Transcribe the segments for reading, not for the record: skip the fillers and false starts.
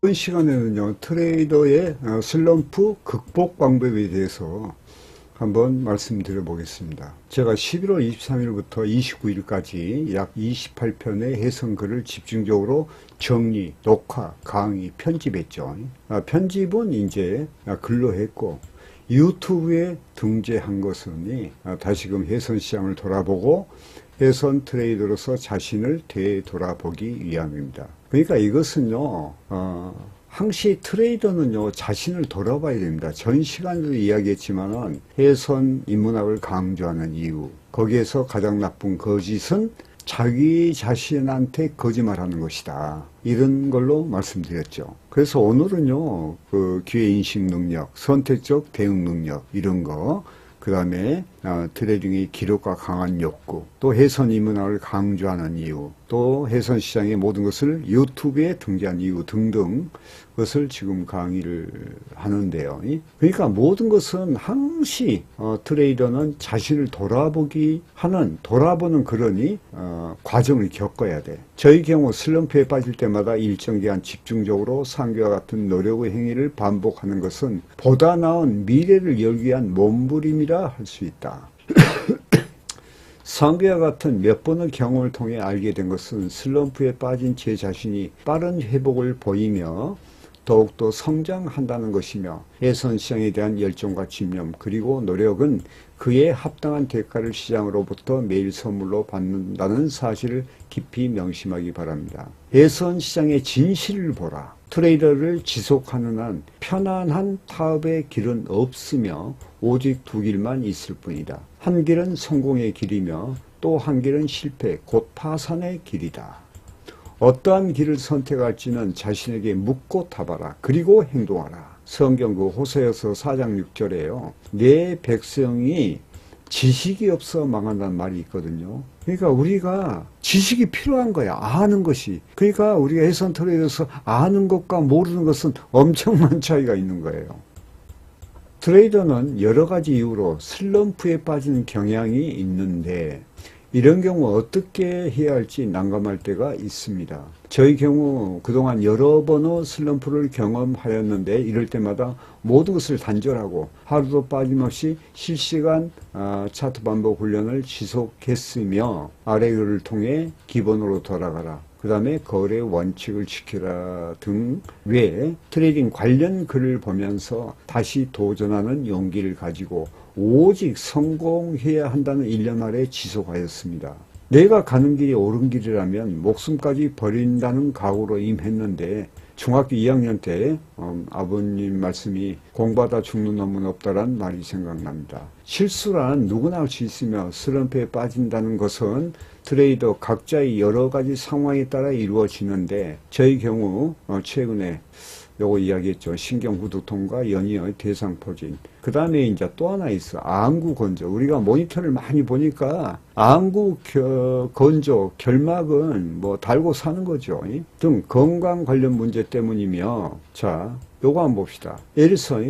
이번 시간에는요, 트레이더의 슬럼프 극복 방법에 대해서 한번 말씀드려 보겠습니다. 제가 11월 23일부터 29일까지 약 28편의 해설글을 집중적으로 정리, 녹화, 강의, 편집했죠. 편집은 이제 글로 했고, 유튜브에 등재한 것은 다시금 해선 시장을 돌아보고 해선 트레이더로서 자신을 되돌아보기 위함입니다. 그러니까 이것은요, 항시 트레이더는요, 자신을 돌아봐야 됩니다. 전 시간에도 이야기했지만은 해선 인문학을 강조하는 이유, 거기에서 가장 나쁜 거짓은 자기 자신한테 거짓말하는 것이다. 이런 걸로 말씀드렸죠. 그래서 오늘은요, 그 기회 인식 능력, 선택적 대응 능력, 이런 거, 그 다음에 트레이딩의 기록과 강한 욕구, 또 해선 인문학을 강조하는 이유, 또 해선 시장의 모든 것을 유튜브에 등재한 이유 등등 것을 지금 강의를 하는데요. 그러니까 모든 것은 항시 트레이더는 자신을 돌아보는 그러니 과정을 겪어야 돼. 저희 경우 슬럼프에 빠질 때마다 일정 기간 집중적으로 상기와 같은 노력의 행위를 반복하는 것은 보다 나은 미래를 열기 위한 몸부림이라 할 수 있다. 상기와 같은 몇 번의 경험을 통해 알게 된 것은 슬럼프에 빠진 제 자신이 빠른 회복을 보이며 더욱더 성장한다는 것이며 해선 시장에 대한 열정과 집념 그리고 노력은 그에 합당한 대가를 시장으로부터 매일 선물로 받는다는 사실을 깊이 명심하기 바랍니다. 해선 시장의 진실을 보라. 트레이더를 지속하는 한 편안한 타업의 길은 없으며 오직 두 길만 있을 뿐이다. 한 길은 성공의 길이며 또 한 길은 실패, 곧 파산의 길이다. 어떠한 길을 선택할지는 자신에게 묻고 답하라. 그리고 행동하라. 성경 그 호세아서 4장 6절에요. 내 백성이 지식이 없어 망한다는 말이 있거든요. 그러니까 우리가 지식이 필요한 거야. 아는 것이. 그러니까 우리가 해선 트레이더에서 아는 것과 모르는 것은 엄청난 차이가 있는 거예요. 트레이더는 여러 가지 이유로 슬럼프에 빠지는 경향이 있는데 이런 경우 어떻게 해야 할지 난감할 때가 있습니다. 저희 경우 그동안 여러 번의 슬럼프를 경험하였는데 이럴 때마다 모든 것을 단절하고 하루도 빠짐없이 실시간 차트 반복 훈련을 지속했으며 아래 글을 통해 기본으로 돌아가라. 그 다음에 거래 원칙을 지키라 등 외에 트레이딩 관련 글을 보면서 다시 도전하는 용기를 가지고 오직 성공해야 한다는 일념 아래 지속하였습니다. 내가 가는 길이 옳은 길이라면 목숨까지 버린다는 각오로 임했는데 중학교 2학년 때 아버님 말씀이 공부하다 죽는 놈은 없다란 말이 생각납니다. 실수란 누구나 할 수 있으며 슬럼프에 빠진다는 것은 트레이더 각자의 여러 가지 상황에 따라 이루어지는데 저희 경우 최근에 요거 이야기했죠. 신경후두통과 연이의 대상포진. 그 다음에 이제 또 하나 있어. 안구 건조. 우리가 모니터를 많이 보니까 안구 건조, 결막은 뭐 달고 사는 거죠. 등 건강 관련 문제 때문이며, 자, 요거 한번 봅시다. 예를 들어서,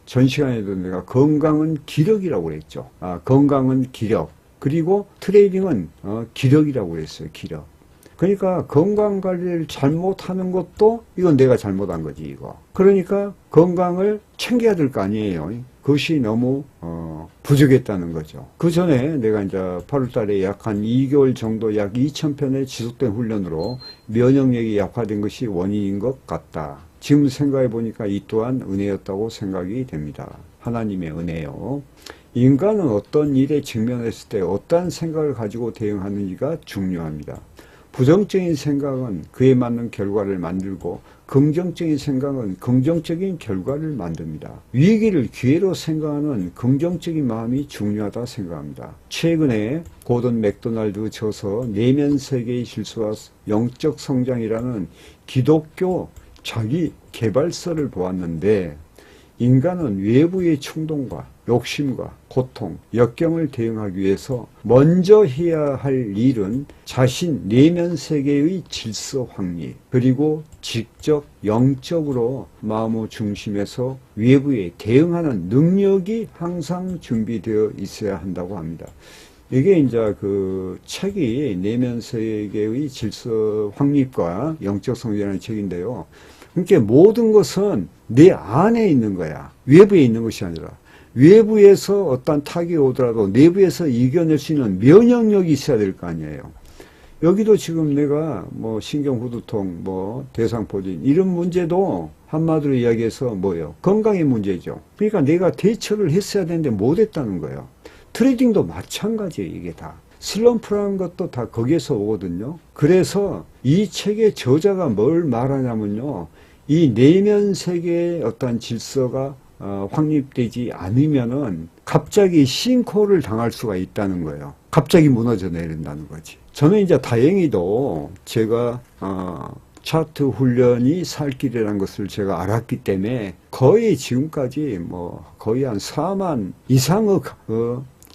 전 시간에도 내가 건강은 기력이라고 그랬죠. 건강은 기력. 그리고 트레이딩은 기력이라고 그랬어요. 기력. 그러니까 건강관리를 잘못하는 것도 이건 내가 잘못한 거지 이거. 그러니까 건강을 챙겨야 될 거 아니에요. 그것이 너무 부족했다는 거죠. 그 전에 내가 이제 8월 달에 약 한 2개월 정도 약 2,000편의 지속된 훈련으로 면역력이 약화된 것이 원인인 것 같다. 지금 생각해 보니까 이 또한 은혜였다고 생각이 됩니다. 하나님의 은혜요. 인간은 어떤 일에 직면했을 때 어떠한 생각을 가지고 대응하는지가 중요합니다. 부정적인 생각은 그에 맞는 결과를 만들고 긍정적인 생각은 긍정적인 결과를 만듭니다. 위기를 기회로 생각하는 긍정적인 마음이 중요하다 생각합니다. 최근에 고든 맥도날드 저서 내면 세계의 실수와 영적 성장이라는 기독교 자기 개발서를 보았는데 인간은 외부의 충동과 욕심과 고통, 역경을 대응하기 위해서 먼저 해야 할 일은 자신 내면 세계의 질서 확립, 그리고 직접 영적으로 마음의 중심에서 외부에 대응하는 능력이 항상 준비되어 있어야 한다고 합니다. 이게 이제 그 책이 내면 세계의 질서 확립과 영적 성장이라는 책인데요. 그러니까 모든 것은 내 안에 있는 거야. 외부에 있는 것이 아니라. 외부에서 어떤 타격이 오더라도 내부에서 이겨낼 수 있는 면역력이 있어야 될 거 아니에요. 여기도 지금 내가 뭐 신경후두통, 뭐 대상포진 이런 문제도 한마디로 이야기해서 뭐예요? 건강의 문제죠. 그러니까 내가 대처를 했어야 되는데 못했다는 거예요. 트레이딩도 마찬가지예요. 이게 다. 슬럼프라는 것도 다 거기에서 오거든요. 그래서 이 책의 저자가 뭘 말하냐면요. 이 내면 세계의 어떤 질서가 확립되지 않으면은 갑자기 싱크홀을 당할 수가 있다는 거예요. 갑자기 무너져 내린다는 거지. 저는 이제 다행히도 제가 차트 훈련이 살 길이라는 것을 제가 알았기 때문에 거의 지금까지 뭐 거의 한 4만 이상의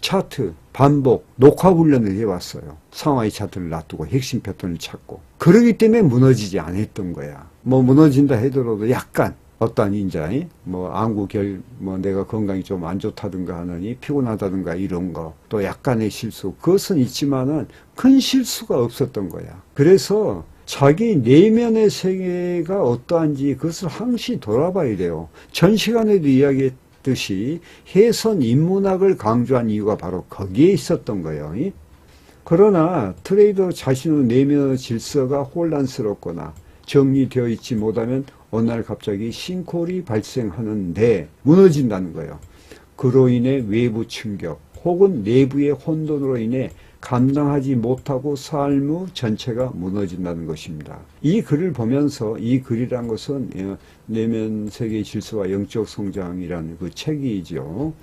차트 반복 녹화 훈련을 해왔어요. 상하이 차트를 놔두고 핵심 패턴을 찾고 그러기 때문에 무너지지 않았던 거야. 뭐 무너진다 하더라도 약간 어떠한 인자이 뭐 안구결 뭐 내가 건강이 좀 안 좋다든가 하느니 피곤하다든가 이런 거 또 약간의 실수 그것은 있지만은 큰 실수가 없었던 거야. 그래서 자기 내면의 세계가 어떠한지 그것을 항시 돌아봐야 돼요. 전 시간에도 이야기했듯이 해선 인문학을 강조한 이유가 바로 거기에 있었던 거예요. 그러나 트레이더 자신의 내면의 질서가 혼란스럽거나 정리되어 있지 못하면 어느 날 갑자기 싱크홀이 발생하는데 무너진다는 거예요. 그로 인해 외부 충격 혹은 내부의 혼돈으로 인해 감당하지 못하고 삶의 전체가 무너진다는 것입니다. 이 글을 보면서 이 글이란 것은 내면 세계의 질서와 영적 성장이라는 그 책이죠.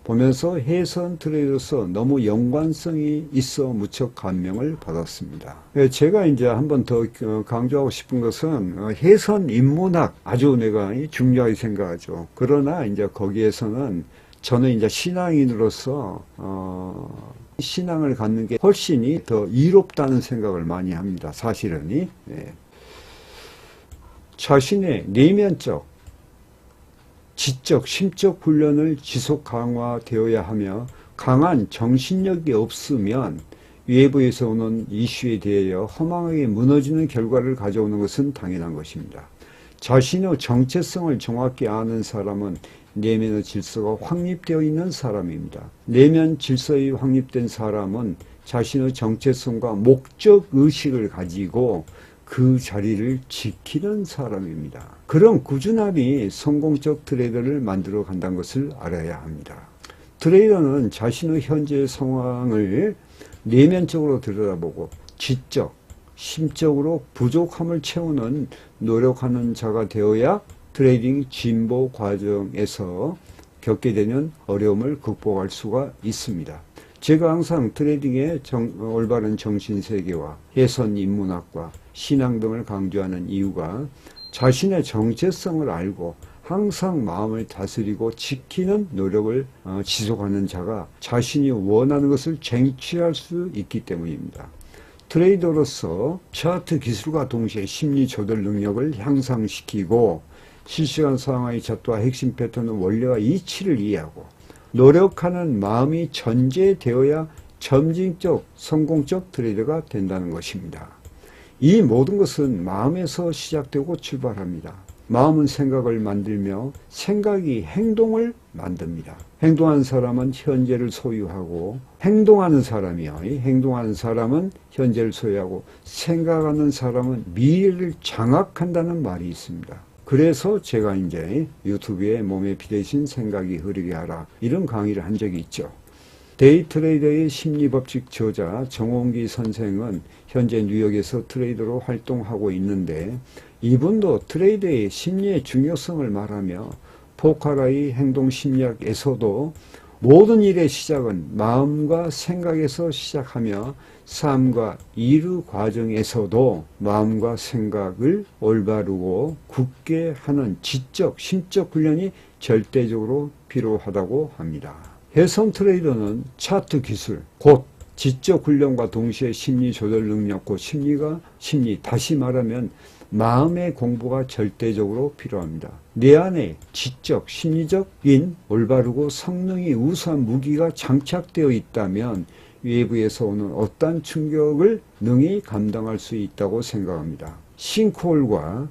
보면서 해선 트레이더로서 너무 연관성이 있어 무척 감명을 받았습니다. 제가 이제 한 번 더 강조하고 싶은 것은 해선 인문학 아주 내가 중요하게 생각하죠. 그러나 이제 거기에서는 저는 이제 신앙인으로서 신앙을 갖는 게 훨씬 더 이롭다는 생각을 많이 합니다. 사실은 자신의 내면적 지적, 심적 훈련을 지속 강화되어야 하며 강한 정신력이 없으면 외부에서 오는 이슈에 대하여 허망하게 무너지는 결과를 가져오는 것은 당연한 것입니다. 자신의 정체성을 정확히 아는 사람은 내면의 질서가 확립되어 있는 사람입니다. 내면 질서에 확립된 사람은 자신의 정체성과 목적의식을 가지고 그 자리를 지키는 사람입니다. 그런 꾸준함이 성공적 트레이더를 만들어 간다는 것을 알아야 합니다. 트레이더는 자신의 현재 상황을 내면적으로 들여다보고 지적, 심적으로 부족함을 채우는 노력하는 자가 되어야 트레이딩 진보 과정에서 겪게 되는 어려움을 극복할 수가 있습니다. 제가 항상 트레이딩의 올바른 정신세계와 해선 인문학과 신앙 등을 강조하는 이유가 자신의 정체성을 알고 항상 마음을 다스리고 지키는 노력을 지속하는 자가 자신이 원하는 것을 쟁취할 수 있기 때문입니다. 트레이더로서 차트 기술과 동시에 심리 조절 능력을 향상시키고 실시간 상황의 차트와 핵심 패턴의 원리와 이치를 이해하고 노력하는 마음이 전제되어야 점진적 성공적 트레이더가 된다는 것입니다. 이 모든 것은 마음에서 시작되고 출발합니다. 마음은 생각을 만들며 생각이 행동을 만듭니다. 행동하는 사람은 현재를 소유하고 행동하는 사람은 현재를 소유하고 생각하는 사람은 미래를 장악한다는 말이 있습니다. 그래서 제가 이제 유튜브에 몸에 비대신 생각이 흐르게 하라 이런 강의를 한 적이 있죠. 데이트레이더의 심리법칙 저자 정홍기 선생은 현재 뉴욕에서 트레이더로 활동하고 있는데 이분도 트레이더의 심리의 중요성을 말하며 포카라의 행동심리학에서도 모든 일의 시작은 마음과 생각에서 시작하며 삶과 일 과정에서도 마음과 생각을 올바르고 굳게 하는 지적, 심적 훈련이 절대적으로 필요하다고 합니다. 해선 트레이더는 차트 기술, 곧 지적 훈련과 동시에 심리 조절 능력, 곧 심리, 다시 말하면 마음의 공부가 절대적으로 필요합니다. 내 안에 지적, 심리적인 올바르고 성능이 우수한 무기가 장착되어 있다면 외부에서 오는 어떠한 충격을 능히 감당할 수 있다고 생각합니다. 싱크홀과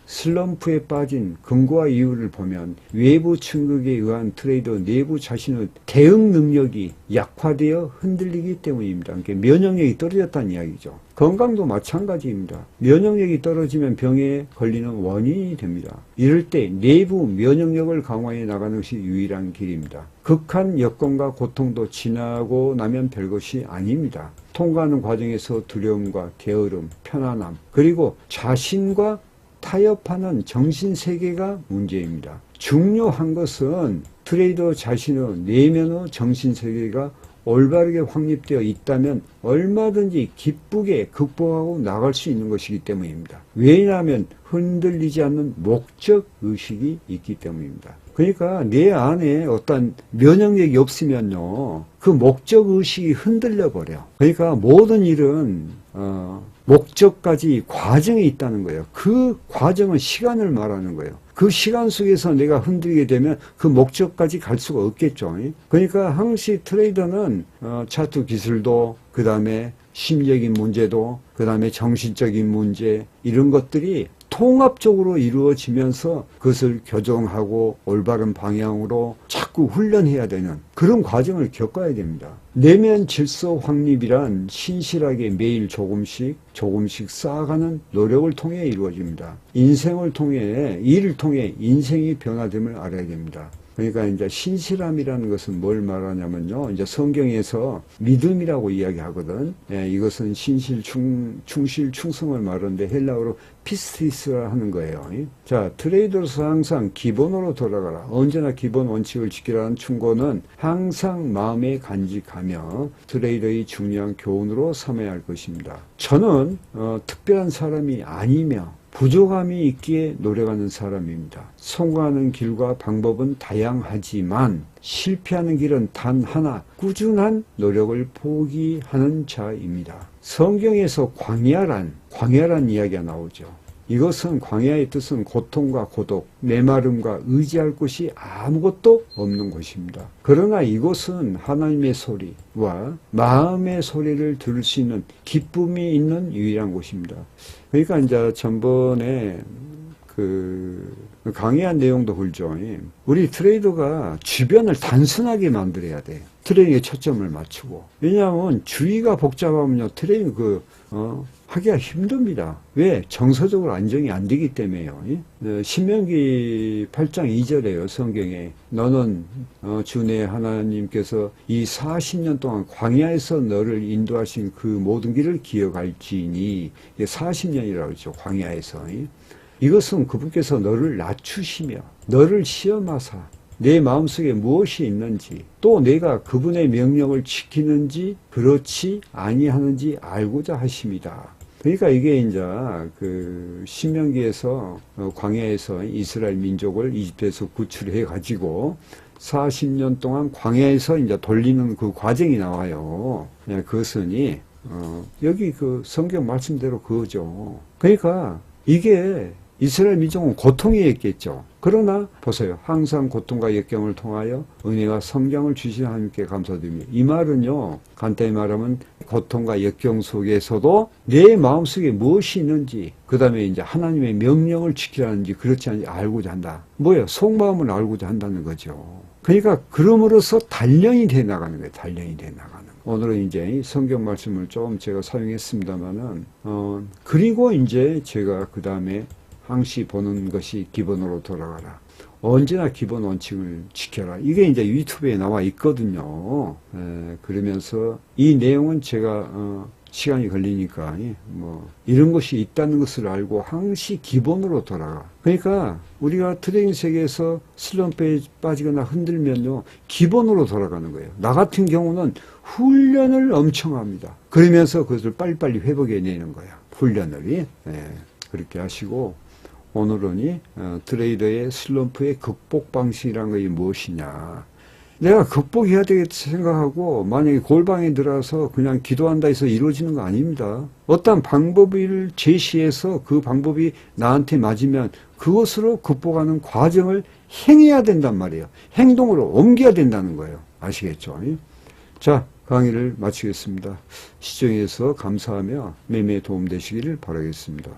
슬럼프에 빠진 근거와 이유를 보면 외부 충격에 의한 트레이더 내부 자신의 대응 능력이 약화되어 흔들리기 때문입니다. 그러니까 면역력이 떨어졌다는 이야기죠. 건강도 마찬가지입니다. 면역력이 떨어지면 병에 걸리는 원인이 됩니다. 이럴 때 내부 면역력을 강화해 나가는 것이 유일한 길입니다. 극한 여건과 고통도 지나고 나면 별것이 아닙니다. 통과하는 과정에서 두려움과 게으름, 편안함, 그리고 자신과 타협하는 정신세계가 문제입니다. 중요한 것은 트레이더 자신의 내면의 정신세계가 올바르게 확립되어 있다면 얼마든지 기쁘게 극복하고 나갈 수 있는 것이기 때문입니다. 왜냐하면 흔들리지 않는 목적의식이 있기 때문입니다. 그러니까 내 안에 어떤 면역력이 없으면요, 그 목적의식이 흔들려 버려. 그러니까 모든 일은 목적까지 과정이 있다는 거예요. 그 과정은 시간을 말하는 거예요. 그 시간 속에서 내가 흔들리게 되면 그 목적까지 갈 수가 없겠죠. 그러니까 항시 트레이더는 차트 기술도, 그 다음에 심리적인 문제도, 그 다음에 정신적인 문제, 이런 것들이 통합적으로 이루어지면서 그것을 교정하고 올바른 방향으로 자꾸 훈련해야 되는 그런 과정을 겪어야 됩니다. 내면 질서 확립이란 신실하게 매일 조금씩 쌓아가는 노력을 통해 이루어집니다. 인생을 통해, 일을 통해 인생이 변화됨을 알아야 됩니다. 그러니까 이제 신실함이라는 것은 뭘 말하냐면요, 이제 성경에서 믿음이라고 이야기하거든. 예, 이것은 신실, 충실, 충성을 말하는데 헬라어로 피스티스라 하는 거예요. 자, 트레이더로서 항상 기본으로 돌아가라. 언제나 기본 원칙을 지키라는 충고는 항상 마음에 간직하며 트레이더의 중요한 교훈으로 삼아야 할 것입니다. 저는 특별한 사람이 아니며 부족함이 있기에 노력하는 사람입니다. 성공하는 길과 방법은 다양하지만 실패하는 길은 단 하나, 꾸준한 노력을 포기하는 자입니다. 성경에서 광야란 이야기가 나오죠. 이것은 광야의 뜻은 고통과 고독, 메마름과 의지할 곳이 아무것도 없는 곳입니다. 그러나 이곳은 하나님의 소리와 마음의 소리를 들을 수 있는 기쁨이 있는 유일한 곳입니다. 그러니까 이제 전번에 강의한 내용도 그렇죠. 우리 트레이더가 주변을 단순하게 만들어야 돼. 트레이닝에 초점을 맞추고. 왜냐하면 주위가 복잡하면요, 트레이닝 하기가 힘듭니다. 왜? 정서적으로 안정이 안 되기 때문에요. 신명기 8장 2절에요, 성경에. 너는 주내 하나님께서 이 40년 동안 광야에서 너를 인도하신 그 모든 길을 기억할지니. 40년이라고 그러죠, 광야에서. 이것은 그분께서 너를 낮추시며 너를 시험하사 내 마음속에 무엇이 있는지, 또 내가 그분의 명령을 지키는지 그렇지 아니하는지 알고자 하십니다. 그러니까 이게 이제 신명기에서 광야에서 이스라엘 민족을 이집트에서 구출해 가지고 40년 동안 광야에서 이제 돌리는 그 과정이 나와요. 그것은 여기 그 성경 말씀대로 그거죠. 그러니까 이게 이스라엘 민족은 고통이 있겠죠. 그러나 보세요. 항상 고통과 역경을 통하여 은혜와 성장을 주신 하나님께 감사드립니다. 이 말은요, 간단히 말하면 고통과 역경 속에서도 내 마음속에 무엇이 있는지, 그 다음에 이제 하나님의 명령을 지키라는지 그렇지 않은지 알고자 한다. 뭐예요? 속마음을 알고자 한다는 거죠. 그러니까 그럼으로써 단련이 돼 나가는 거예요. 단련이 돼 나가는. 오늘은 이제 성경 말씀을 좀 제가 사용했습니다만은, 그리고 이제 제가 그 다음에 항시 보는 것이 기본으로 돌아가라. 언제나 기본 원칙을 지켜라. 이게 이제 유튜브에 나와 있거든요. 그러면서 이 내용은 제가 시간이 걸리니까 이런 것이 있다는 것을 알고 항시 기본으로 돌아가. 그러니까 우리가 트레이닝 세계에서 슬럼프에 빠지거나 흔들면요, 기본으로 돌아가는 거예요. 나 같은 경우는 훈련을 엄청 합니다. 그러면서 그것을 빨리빨리 회복해내는 거야. 훈련을. 그렇게 하시고, 오늘은 트레이더의 슬럼프의 극복 방식이란 것이 무엇이냐. 내가 극복해야 되겠다 생각하고 만약에 골방에 들어가서 그냥 기도한다 해서 이루어지는 거 아닙니다. 어떤 방법을 제시해서 그 방법이 나한테 맞으면 그것으로 극복하는 과정을 행해야 된단 말이에요. 행동으로 옮겨야 된다는 거예요. 아시겠죠? 자, 강의를 마치겠습니다. 시청해서 감사하며 매매에 도움되시기를 바라겠습니다.